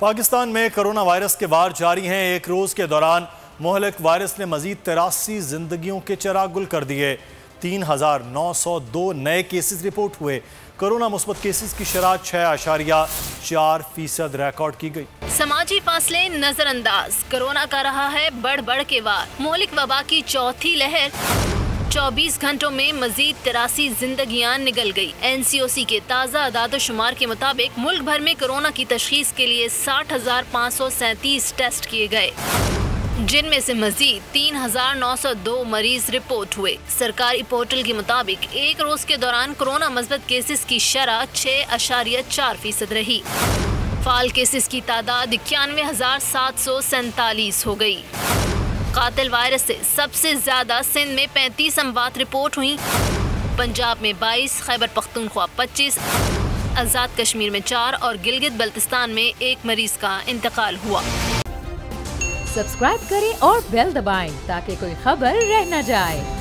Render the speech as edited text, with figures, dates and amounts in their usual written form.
पाकिस्तान में corona virus के वार जारी हैं। एक रोज के दौरान मोहलिक वायरस ने मजीद 83 जिंदगियों के चिराग गुल कर दिए। 3,902 नए केसेस रिपोर्ट हुए। कोरोना मुस्बत केसेस की शरह 6.4% रिकॉर्ड की गई। समाजी फासले नजरअंदाज, कोरोना का रहा है बढ़ बढ़ के वार। मोहलिक वबा की चौथी लहर, 24 घंटों में मजीद 83 जिंदगियां निगल गई। NCOC के ताज़ा आदाद-ओ-शुमार के मुताबिक मुल्क भर में कोरोना की तशखीस के लिए 60,537 टेस्ट किए गए, जिनमें से मजीद 3,902 मरीज रिपोर्ट हुए। सरकारी पोर्टल के मुताबिक एक रोज के दौरान कोरोना मस्बत केसेस की शरह 6.4% रही। फाल केसेस की तादाद 91,747 हो गई। कातिल वायरस से सबसे ज्यादा सिंध में 35 अमवात रिपोर्ट हुई, पंजाब में 22, खैबर पख्तूनख्वा 25, आजाद कश्मीर में 4 और गिलगित बल्तिस्तान में 1 मरीज का इंतकाल हुआ। सब्सक्राइब करें और बेल दबाएं ताकि कोई खबर रह न जाए।